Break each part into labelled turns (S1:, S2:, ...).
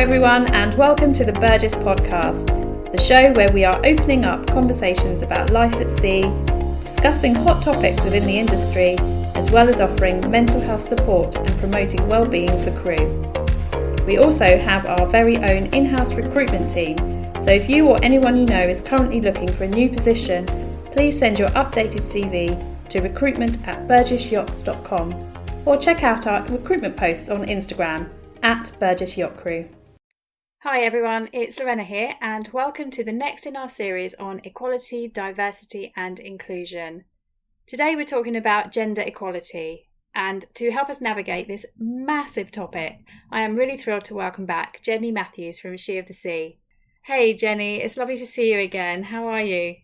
S1: everyone, and welcome to the Burgess Podcast, the show where we are opening up conversations about life at sea, discussing hot topics within the industry, as well as offering mental health support and promoting well-being for crew. We also have our very own in-house recruitment team, so if you or anyone you know is currently looking for a new position, please send your updated CV to recruitment@burgessyachts.com or check out our recruitment posts on Instagram @Burgess Yacht Crew. Hi everyone, it's Lorena here and welcome to the next in our series on equality, diversity and inclusion. Today we're talking about gender equality, and to help us navigate this massive topic, I am really thrilled to welcome back Jenny Matthews from She of the Sea. Hey Jenny, it's lovely to see you again. How are you?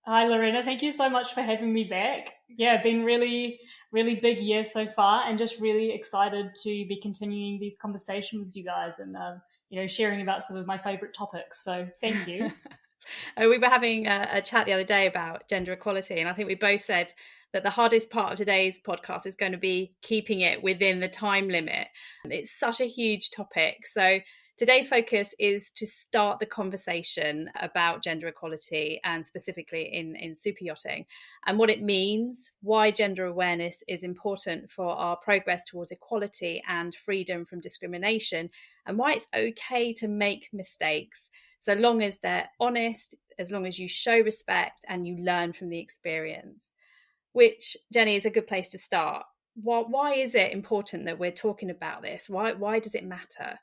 S2: Hi Lorena, thank you so much for having me back. Yeah, been really big year so far, and just really excited to be continuing these conversations with you guys and sharing about some of my favorite topics. So thank you.
S1: We were having a chat the other day about gender equality, and I think we both said that the hardest part of today's podcast is going to be keeping it within the time limit. It's such a huge topic. So today's focus is to start the conversation about gender equality, and specifically in super yachting, and what it means, why gender awareness is important for our progress towards equality and freedom from discrimination, and why it's okay to make mistakes, so long as they're honest, as long as you show respect and you learn from the experience. Which, Jenny, is a good place to start. Why is it important that we're talking about this? Why does it matter?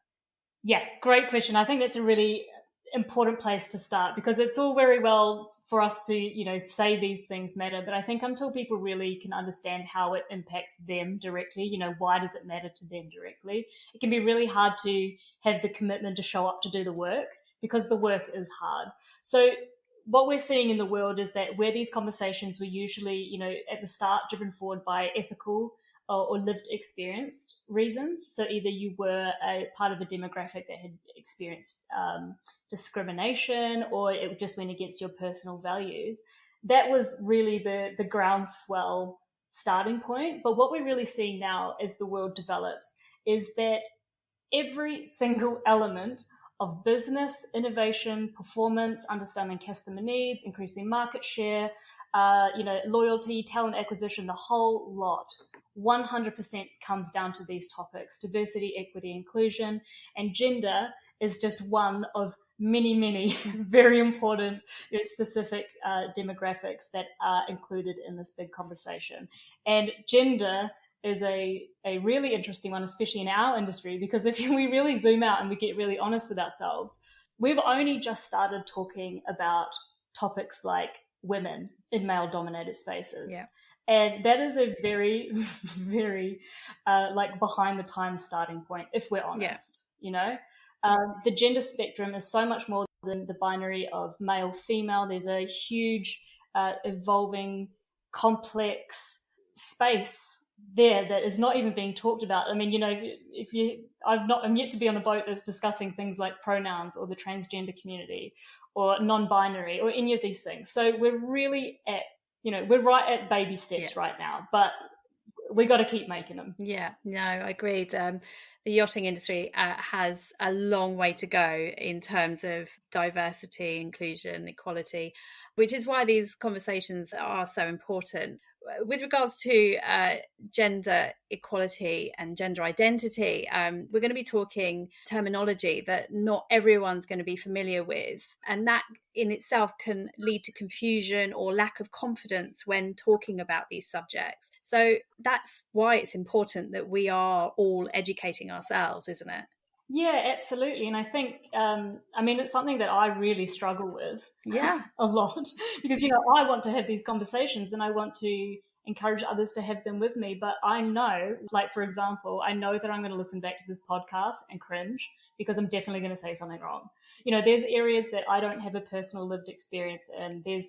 S2: Yeah, great question. I think that's a really important place to start, because it's all very well for us to, say these things matter. But I think until people really can understand how it impacts them directly, why does it matter to them directly, it can be really hard to have the commitment to show up to do the work, because the work is hard. So what we're seeing in the world is that where these conversations were usually, at the start driven forward by ethical or lived experienced reasons. So either you were a part of a demographic that had experienced discrimination, or it just went against your personal values. That was really the groundswell starting point. But what we're really seeing now as the world develops is that every single element of business, innovation, performance, understanding customer needs, increasing market share, loyalty, talent acquisition, the whole lot, 100% comes down to these topics: diversity, equity, inclusion, and gender is just one of many very important, specific demographics that are included in this big conversation. And gender is a really interesting one, especially in our industry, because if we really zoom out and we get really honest with ourselves, we've only just started talking about topics like women in male-dominated spaces.
S1: Yeah.
S2: And that is a very, very behind the times starting point, if we're honest. Yeah. The gender spectrum is so much more than the binary of male, female. There's a huge, evolving, complex space there that is not even being talked about. I mean, I'm yet to be on a boat that's discussing things like pronouns or the transgender community or non-binary or any of these things. So we're really we're right at baby steps right now, but we got to keep making them.
S1: Yeah, no, I agreed. The yachting industry has a long way to go in terms of diversity, inclusion, equality, which is why these conversations are so important. With regards to gender equality and gender identity, we're going to be talking terminology that not everyone's going to be familiar with. And that in itself can lead to confusion or lack of confidence when talking about these subjects. So that's why it's important that we are all educating ourselves, isn't it?
S2: Yeah, absolutely. And I think, it's something that I really struggle with a lot, because, I want to have these conversations and I want to encourage others to have them with me. But I know, for example, I know that I'm going to listen back to this podcast and cringe, because I'm definitely going to say something wrong. There's areas that I don't have a personal lived experience in. There's,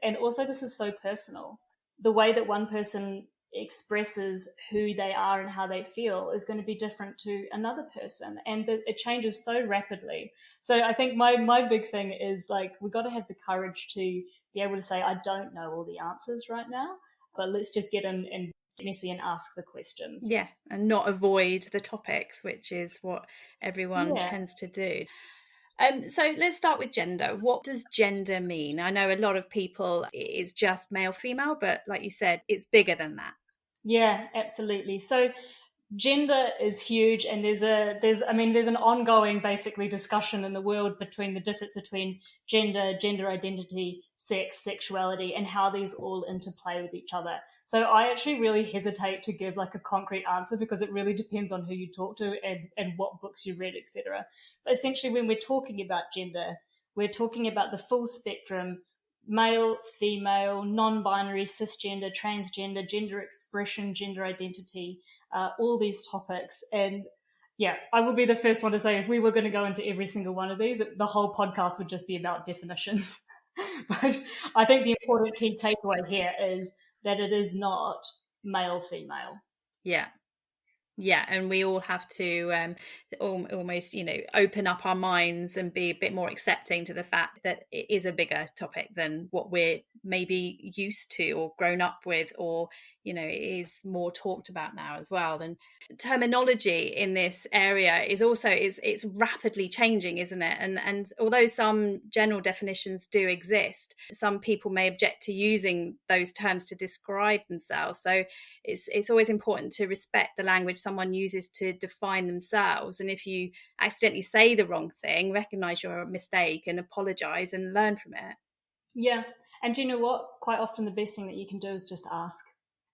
S2: and also this is so personal. The way that one person expresses who they are and how they feel is going to be different to another person, and it changes so rapidly. So I think my big thing is we got to have the courage to be able to say, I don't know all the answers right now, but let's just get in and messy and ask the questions.
S1: Yeah, and not avoid the topics, which is what everyone
S2: Yeah.
S1: tends to do. So let's start with gender. What does gender mean? I know a lot of people, it's just male, female, but like you said, it's bigger than that.
S2: Yeah, absolutely. So gender is huge, and there's an ongoing basically discussion in the world between the difference between gender identity, sex, sexuality, and how these all interplay with each other. So I actually really hesitate to give like a concrete answer, because it really depends on who you talk to and what books you read, etc. But essentially, when we're talking about gender, we're talking about the full spectrum: male, female, non-binary, cisgender, transgender, gender expression, gender identity, all these topics. And yeah, I will be the first one to say, if we were going to go into every single one of these, the whole podcast would just be about definitions. But I think the important key takeaway here is that it is not male, female.
S1: Yeah. Yeah, and we all have to almost, open up our minds and be a bit more accepting to the fact that it is a bigger topic than what we're maybe used to or grown up with, or, it is more talked about now as well. And terminology in this area is also, it's rapidly changing, isn't it? And although some general definitions do exist, some people may object to using those terms to describe themselves. So it's always important to respect the language someone uses to define themselves. And if you accidentally say the wrong thing, recognize your mistake and apologize and learn from it.
S2: Yeah. And do you know what? Quite often the best thing that you can do is just ask,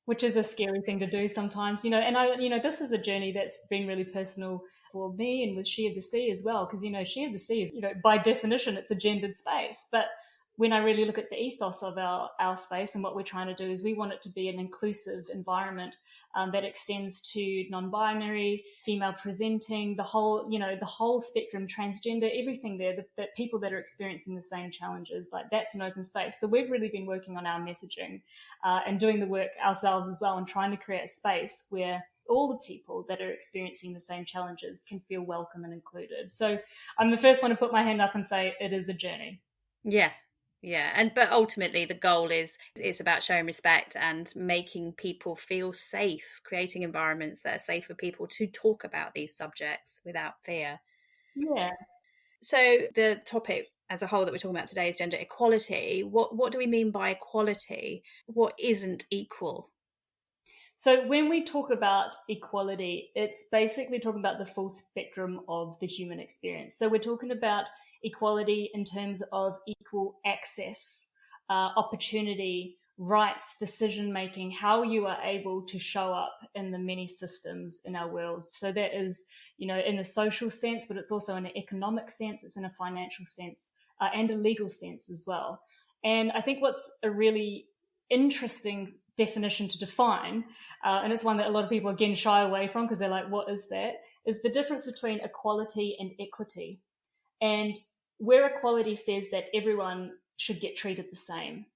S2: which is a scary thing to do sometimes, and this is a journey that's been really personal for me and with She of the Sea as well, because, She of the Sea is, by definition, it's a gendered space. But when I really look at the ethos of our space and what we're trying to do, is we want it to be an inclusive environment that extends to non-binary, female presenting, the whole spectrum, transgender, everything there, that people that are experiencing the same challenges, like that's an open space. So we've really been working on our messaging and doing the work ourselves as well, and trying to create a space where all the people that are experiencing the same challenges can feel welcome and included. So I'm the first one to put my hand up and say it is a journey.
S1: Yeah, but ultimately the goal is it's about showing respect and making people feel safe, creating environments that are safe for people to talk about these subjects without fear.
S2: Yeah.
S1: So the topic as a whole that we're talking about today is gender equality. What do we mean by equality? What isn't equal?
S2: So when we talk about equality, it's basically talking about the full spectrum of the human experience. So we're talking about equality in terms of equal access, opportunity, rights, decision making, how you are able to show up in the many systems in our world. So that is, in a social sense, but it's also in an economic sense, it's in a financial sense, and a legal sense as well. And I think what's a really interesting definition to define, and it's one that a lot of people again shy away from because they're like, what is that? Is the difference between equality and equity. And where equality says that everyone should get treated the same,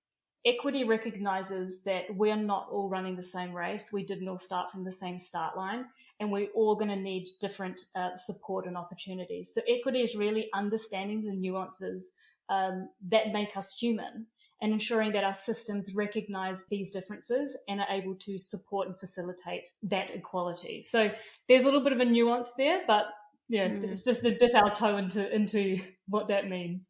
S2: equity recognizes that we're not all running the same race. We didn't all start from the same start line, and we're all going to need different support and opportunities. So equity is really understanding the nuances that make us human, and ensuring that our systems recognize these differences and are able to support and facilitate that equality. So there's a little bit of a nuance there, but it's just to dip our toe into what that means.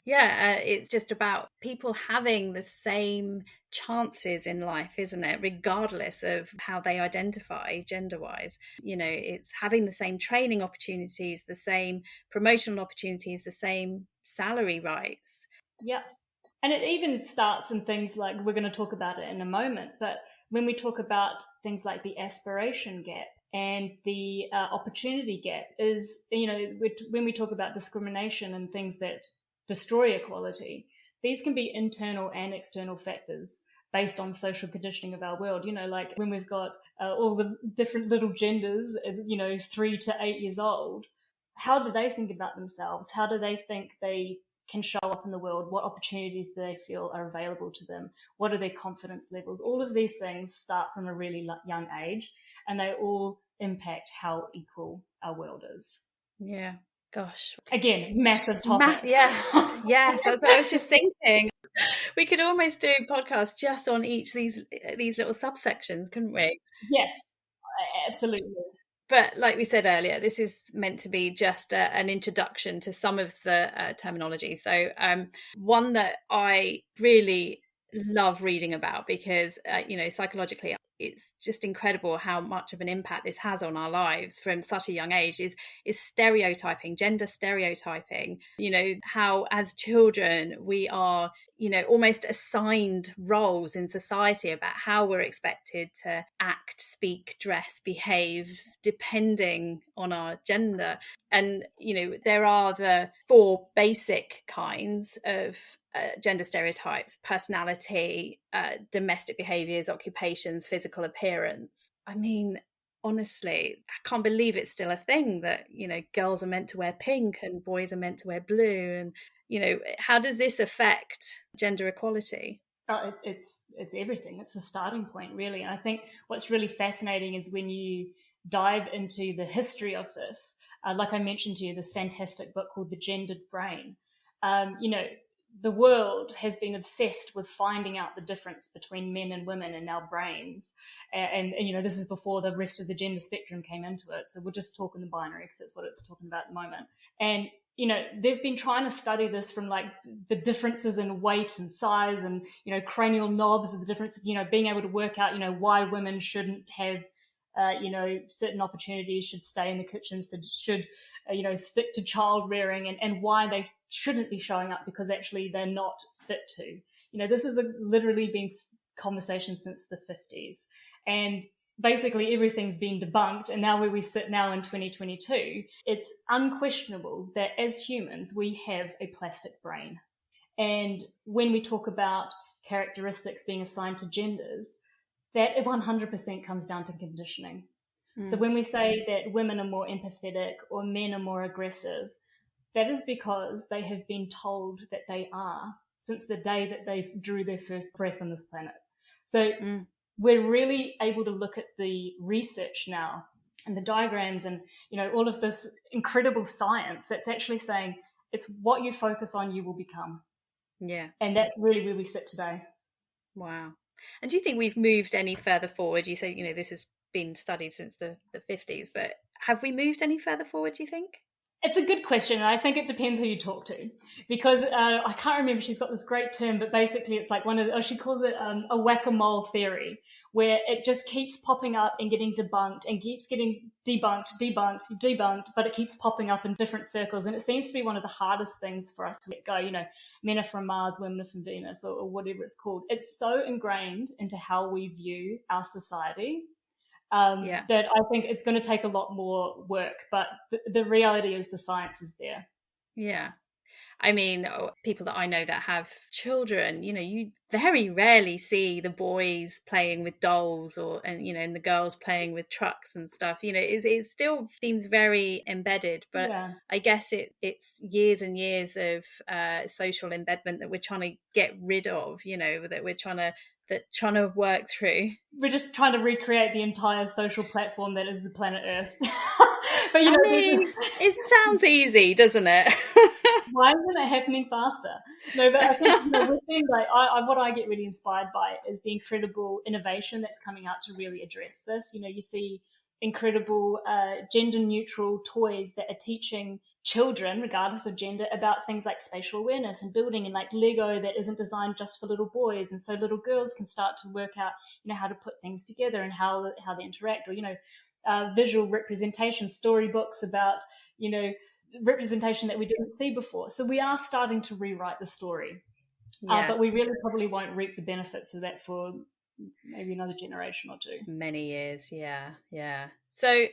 S1: Yeah, it's just about people having the same chances in life, isn't it? Regardless of how they identify gender-wise. It's having the same training opportunities, the same promotional opportunities, the same salary rights.
S2: Yeah. And it even starts in things like, we're going to talk about it in a moment, but when we talk about things like the aspiration gap and the opportunity gap, is, when we talk about discrimination and things that destroy equality, these can be internal and external factors based on social conditioning of our world. Like when we've got all the different little genders, 3 to 8 years old, how do they think about themselves? How do they think they can show up in the world? What opportunities do they feel are available to them? What are their confidence levels? All of these things start from a really young age, and they all impact how equal our world is.
S1: Yeah. Gosh.
S2: Again, massive topic.
S1: Yes, that's what I was just thinking. We could almost do a podcast just on each these little subsections, couldn't we?
S2: Yes, absolutely.
S1: But like we said earlier, this is meant to be just an introduction to some of the terminology. So one that I really love reading about because, psychologically, it's just incredible how much of an impact this has on our lives from such a young age is stereotyping, gender stereotyping. How as children we are, almost assigned roles in society about how we're expected to act, speak, dress, behave, depending on our gender. And, there are the 4 basic kinds of gender stereotypes: personality, domestic behaviors, occupations, physical appearance. I mean, honestly, I can't believe it's still a thing that, girls are meant to wear pink and boys are meant to wear blue. And, how does this affect gender equality?
S2: Oh, it's everything. It's a starting point, really. And I think what's really fascinating is when you dive into the history of this, like I mentioned to you, this fantastic book called The Gendered Brain. The world has been obsessed with finding out the difference between men and women in our brains. And this is before the rest of the gender spectrum came into it. So we'll just talk in the binary because that's what it's talking about at the moment. And, they've been trying to study this from like the differences in weight and size and, cranial knobs, the difference of, being able to work out, why women shouldn't have, certain opportunities, should stay in the kitchen, should stick to child rearing, and why they shouldn't be showing up because actually they're not fit to. This has literally been conversation since the 50s. And basically everything's been debunked. And now where we sit now in 2022, it's unquestionable that as humans, we have a plastic brain. And when we talk about characteristics being assigned to genders, that 100% comes down to conditioning. So when we say that women are more empathetic or men are more aggressive, that is because they have been told that they are since the day that they drew their first breath on this planet. So we're really able to look at the research now and the diagrams and, all of this incredible science that's actually saying it's what you focus on, you will become.
S1: Yeah.
S2: And that's really where we sit today.
S1: Wow. And do you think we've moved any further forward? You say, this has been studied since the 50s, but have we moved any further forward, do you think?
S2: It's a good question, and I think it depends who you talk to, because I can't remember, she's got this great term, but basically it's like she calls it a whack-a-mole theory, where it just keeps popping up and getting debunked and keeps getting debunked, but it keeps popping up in different circles, and it seems to be one of the hardest things for us to let go. Men are from Mars, women are from Venus, or whatever it's called. It's so ingrained into how we view our society that I think it's going to take a lot more work, but the reality is the science is there.
S1: Yeah. I mean, people that I know that have children, you very rarely see the boys playing with dolls and the girls playing with trucks and stuff. It still seems very embedded, but I guess it's years and years of social embedment that we're trying to get rid of, that we're trying to work through.
S2: We're just trying to recreate the entire social platform that is the planet Earth.
S1: But it sounds easy, doesn't it?
S2: Why isn't it happening faster? No, but I think we're seeing what I get really inspired by is the incredible innovation that's coming out to really address this. You see incredible gender-neutral toys that are teaching children, regardless of gender, about things like spatial awareness and building, and like Lego that isn't designed just for little boys, and so little girls can start to work out, how to put things together and how they interact, or visual representation, storybooks about, representation that we didn't see before. So we are starting to rewrite the story, but we really probably won't reap the benefits of that for maybe another generation or two.
S1: Many years, yeah. So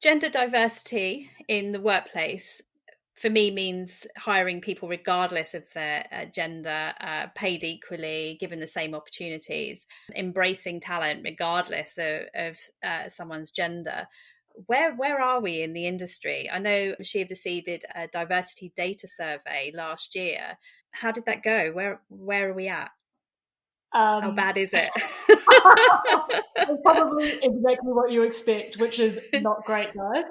S1: gender diversity in the workplace for me means hiring people regardless of their gender, paid equally, given the same opportunities, embracing talent regardless of someone's gender. Where are we in the industry? I know She of the Sea did a diversity data survey last year. How did that go? Where are we at? How bad is it?
S2: It's probably exactly what you expect, which is not great, guys.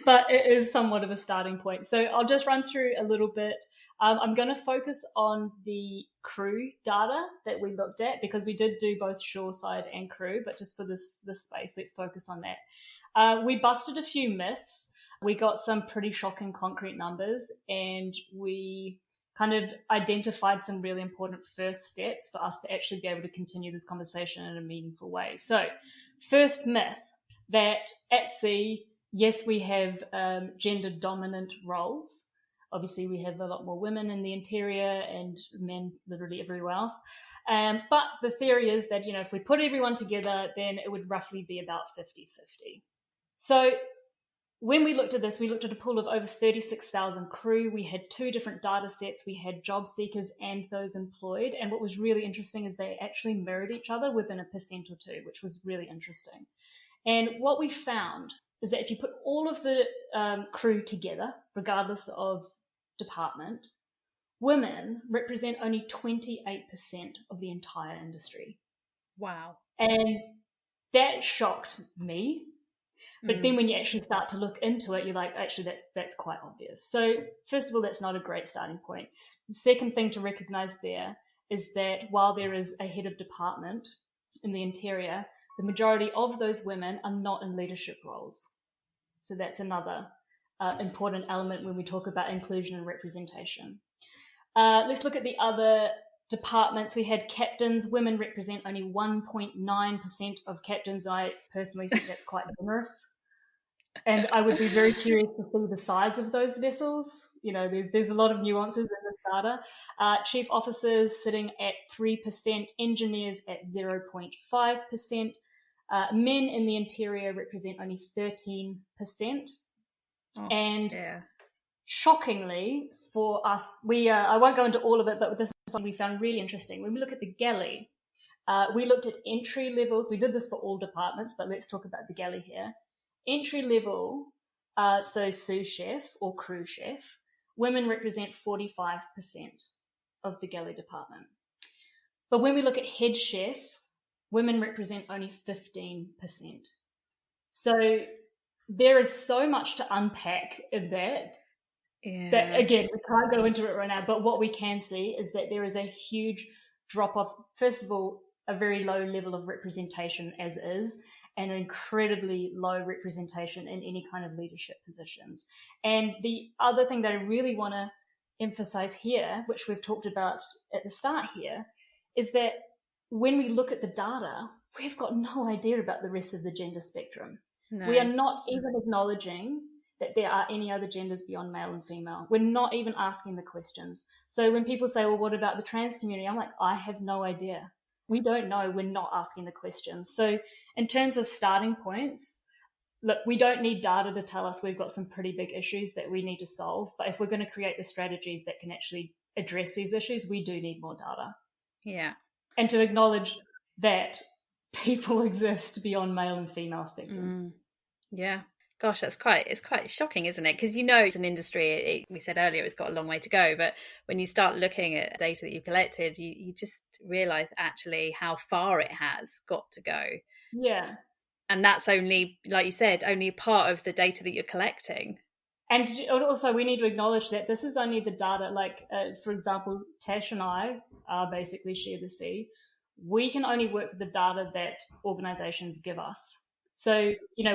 S2: But it is somewhat of a starting point. So I'll just run through a little bit. I'm going to focus on the crew data that we looked at, because we did do both shoreside and crew, but just for this space, let's focus on that. We busted a few myths. We got some pretty shocking concrete numbers, and we kind of identified some really important first steps for us to actually be able to continue this conversation in a meaningful way. So, first myth, that at sea, yes, we have gender dominant roles. Obviously, we have a lot more women in the interior and men literally everywhere else. But the theory is that, if we put everyone together, then it would roughly be about 50-50. So when we looked at this, we looked at a pool of over 36,000 crew. We had two different data sets. We had job seekers and those employed. And what was really interesting is they actually mirrored each other within 1% or 2%, which was really interesting. And what we found is that if you put all of the crew together, regardless of department, women represent only 28% of the entire industry.
S1: Wow.
S2: And that shocked me. But then when you actually start to look into it, you're like, actually, that's quite obvious. So first of all, that's not a great starting point. The second thing to recognize there is that while there is a head of department in the interior, the majority of those women are not in leadership roles. So that's another important element when we talk about inclusion and representation. Let's look at the other departments. We had captains. Women represent only 1.9% of captains. I personally think that's quite generous. And I would be very curious to see the size of those vessels. There's a lot of nuances in this data. Chief officers sitting at 3%, engineers at 0.5%. Men in the interior represent only 13%. Shockingly for us, I won't go into all of it, but this is something we found really interesting. When we look at the galley, we looked at entry levels. We did this for all departments, but let's talk about the galley here. Entry level, so sous chef or crew chef, women represent 45% of the galley department. But when we look at head chef, women represent only 15%. So there is so much to unpack in that.
S1: Yeah.
S2: That, again, we can't go into it right now, but what we can see is that there is a huge drop-off. First of all, a very low level of representation as is, and an incredibly low representation in any kind of leadership positions. And the other thing that I really want to emphasize here, which we've talked about at the start here, is that when we look at the data, we've got no idea about the rest of the gender spectrum. No. We are not even acknowledging that there are any other genders beyond male and female. We're not even asking the questions. So when people say, well, what about the trans community? I'm like, I have no idea. We don't know. We're not asking the questions. So in terms of starting points, look, we don't need data to tell us we've got some pretty big issues that we need to solve. But if we're going to create the strategies that can actually address these issues, we do need more data.
S1: Yeah.
S2: And to acknowledge that people exist beyond male and female spectrum.
S1: Yeah. Gosh, it's quite shocking, isn't it? Because it's an industry, we said earlier, it's got a long way to go. But when you start looking at data that you've collected, you just realise actually how far it has got to go.
S2: Yeah.
S1: And that's only, like you said, only a part of the data that you're collecting.
S2: And also we need to acknowledge that this is only the data, like, for example, Tash and I basically share the sea. We can only work with the data that organisations give us. So,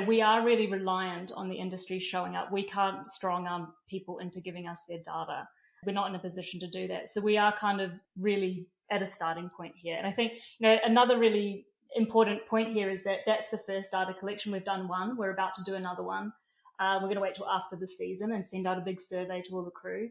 S2: we are really reliant on the industry showing up. We can't strong arm people into giving us their data. We're not in a position to do that. So we are kind of really at a starting point here. And I think, another really important point here is that that's the first data collection. We've done one. We're about to do another one. We're going to wait till after the season and send out a big survey to all the crew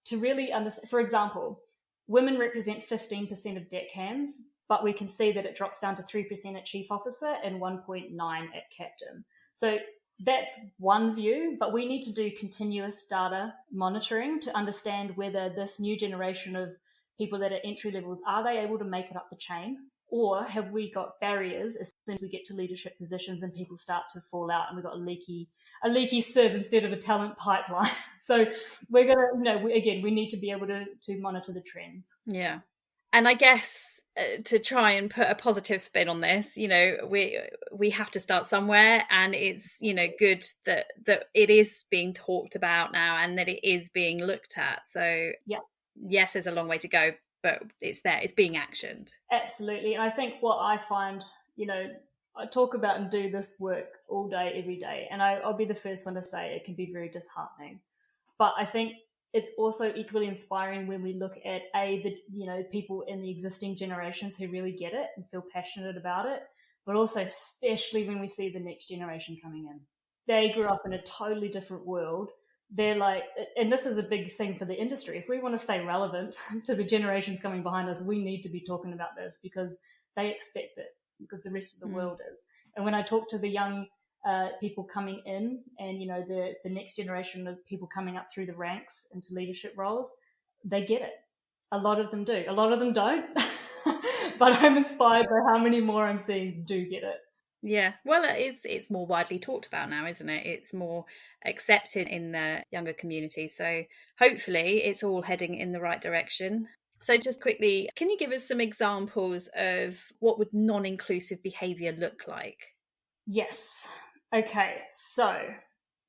S2: to really understand. For example, women represent 15% of deckhands, but we can see that it drops down to 3% at chief officer and 1.9% at captain. So that's one view, but we need to do continuous data monitoring to understand whether this new generation of people that are entry levels, are they able to make it up the chain? Or have we got barriers as soon as we get to leadership positions and people start to fall out and we've got a leaky sieve instead of a talent pipeline? So we're going to, again, we need to be able to monitor the trends.
S1: Yeah. And I guess to try and put a positive spin on this. We have to start somewhere, and it's good that it is being talked about now and that it is being looked at. So
S2: yeah,
S1: yes, there's a long way to go, but it's there, it's being actioned.
S2: Absolutely. And I think what I find, I talk about and do this work all day, every day, and I'll be the first one to say it can be very disheartening. But I think it's also equally inspiring when we look at the people in the existing generations who really get it and feel passionate about it, but also especially when we see the next generation coming in. They grew up in a totally different world. They're like, and this is a big thing for the industry. If we want to stay relevant to the generations coming behind us, we need to be talking about this because they expect it, because the rest of the world is. And when I talk to the young people coming in, and the next generation of people coming up through the ranks into leadership roles, they get it. A lot of them do. A lot of them don't. But I'm inspired by how many more I'm seeing do get it.
S1: Yeah, well, it's more widely talked about now, isn't it? It's more accepted in the younger community. So hopefully it's all heading in the right direction. So just quickly, can you give us some examples of what would non-inclusive behaviour look like?
S2: Yes. Okay, so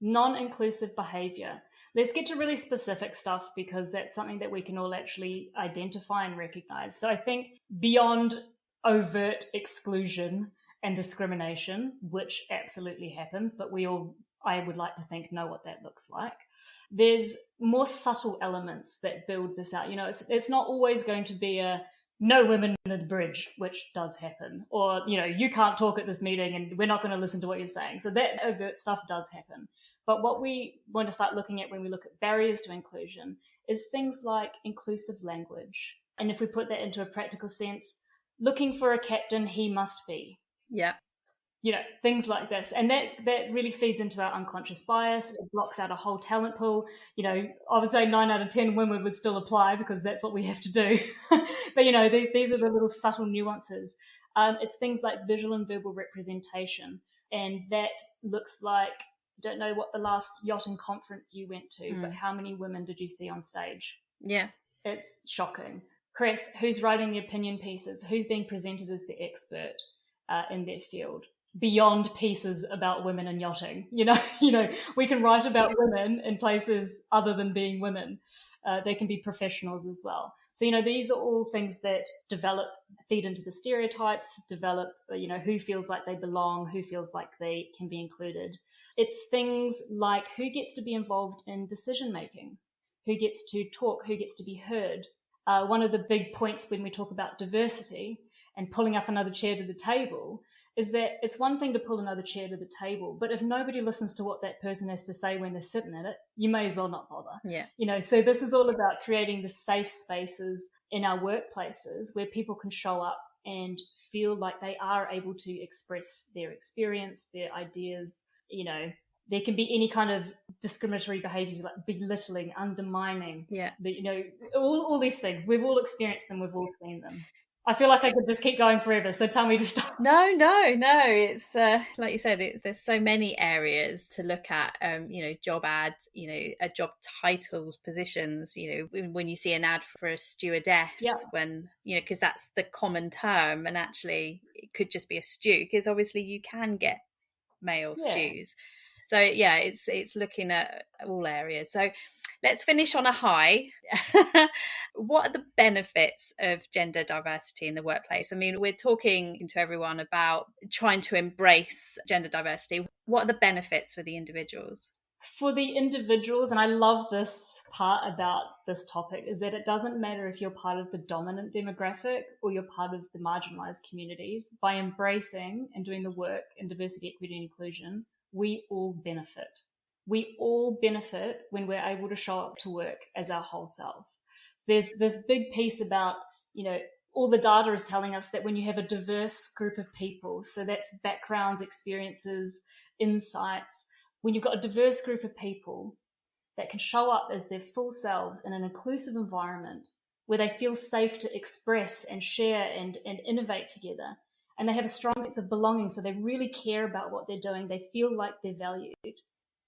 S2: non-inclusive behaviour. Let's get to really specific stuff because that's something that we can all actually identify and recognise. So I think beyond overt exclusion and discrimination, which absolutely happens, but I would like to think, know what that looks like. There's more subtle elements that build this out. It's not always going to be a no women in the bridge, which does happen, or you can't talk at this meeting and we're not going to listen to what you're saying. So that overt stuff does happen. But what we want to start looking at when we look at barriers to inclusion is things like inclusive language. And if we put that into a practical sense, looking for a captain, he must be.
S1: Yeah.
S2: Things like this. And that really feeds into our unconscious bias. It blocks out a whole talent pool. I would say 9 out of 10 women would still apply because that's what we have to do. But, these are the little subtle nuances. It's things like visual and verbal representation. And that looks like, I don't know what the last yachting conference you went to, but how many women did you see on stage?
S1: Yeah.
S2: It's shocking. Chris, who's writing the opinion pieces? Who's being presented as the expert in their field? Beyond pieces about women and yachting. We can write about women in places other than being women. They can be professionals as well. So, these are all things that feed into the stereotypes, develop, who feels like they belong, who feels like they can be included. It's things like who gets to be involved in decision making, who gets to talk, who gets to be heard. One of the big points when we talk about diversity and pulling up another chair to the table is that it's one thing to pull another chair to the table, but if nobody listens to what that person has to say when they're sitting in it, you may as well not bother.
S1: Yeah.
S2: So this is all about creating the safe spaces in our workplaces where people can show up and feel like they are able to express their experience, their ideas. There can be any kind of discriminatory behaviors like belittling, undermining.
S1: Yeah.
S2: All these things. We've all experienced them. We've all seen them. I feel like I could just keep going forever, so tell me to stop.
S1: No. It's like you said, there's so many areas to look at. Job ads, job titles, positions. When you see an ad for a stewardess, when because that's the common term, and actually it could just be a stew, because obviously you can get male stews. So yeah, it's looking at all areas. So let's finish on a high. What are the benefits of gender diversity in the workplace? I mean, we're talking to everyone about trying to embrace gender diversity. What are the benefits for the individuals?
S2: For the individuals, and I love this part about this topic, is that it doesn't matter if you're part of the dominant demographic or you're part of the marginalized communities. By embracing and doing the work in diversity, equity, and inclusion, we all benefit. We all benefit when we're able to show up to work as our whole selves. There's this big piece about, all the data is telling us that when you have a diverse group of people, so that's backgrounds, experiences, insights, when you've got a diverse group of people that can show up as their full selves in an inclusive environment where they feel safe to express and share and innovate together, and they have a strong sense of belonging, so they really care about what they're doing, they feel like they're valued.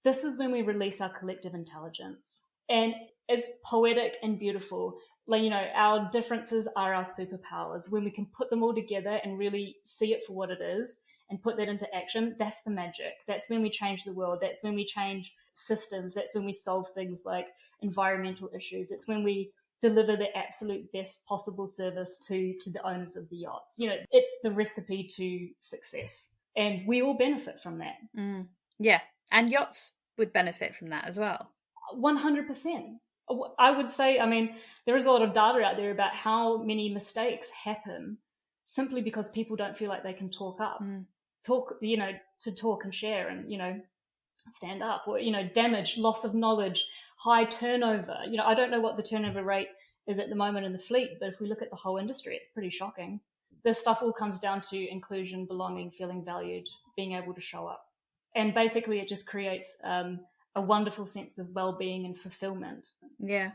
S2: This is when we release our collective intelligence. And it's poetic and beautiful. like, you know, our differences are our superpowers. When we can put them all together and really see it for what it is and put that into action, that's the magic. That's when we change the world. That's when we change systems. That's when we solve things like environmental issues. It's when we deliver the absolute best possible service to the owners of the yachts. You know, it's the recipe to success, and we all benefit from that.
S1: Yeah, and yachts would benefit from that as well.
S2: 100%. I would say, I mean, there is a lot of data out there about how many mistakes happen simply because people don't feel like they can talk up, to talk and share and, you know, stand up, or, you know, damage, loss of knowledge, high turnover. You know, I don't know what the turnover rate is at the moment in the fleet, but if we look at the whole industry, it's pretty shocking. This stuff all comes down to inclusion, belonging, feeling valued, being able to show up. And basically it just creates a wonderful sense of well-being and fulfillment.
S1: Yeah.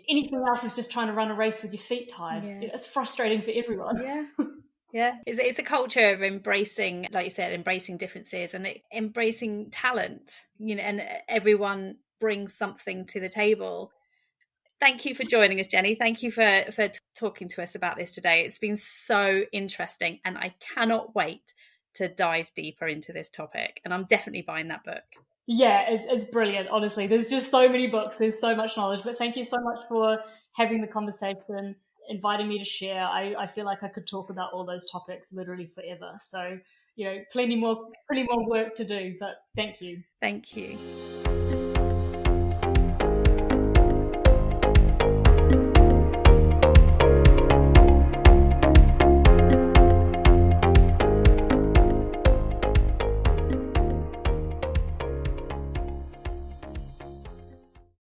S2: Anything else is just trying to run a race with your feet tied. Yeah. It's frustrating for everyone.
S1: Yeah. Yeah. It's a culture of embracing, like you said, embracing differences and embracing talent, you know, and everyone brings something to the table. Thank you for joining us, Jenny. Thank you for talking to us about this today. It's been so interesting, and I cannot wait to dive deeper into this topic. And I'm definitely buying that book.
S2: Yeah, it's brilliant. Honestly, there's just so many books. There's so much knowledge. But thank you so much for having the conversation, inviting me to share. I feel like I could talk about all those topics literally forever. So, you know, plenty more work to do. But thank you.
S1: Thank you.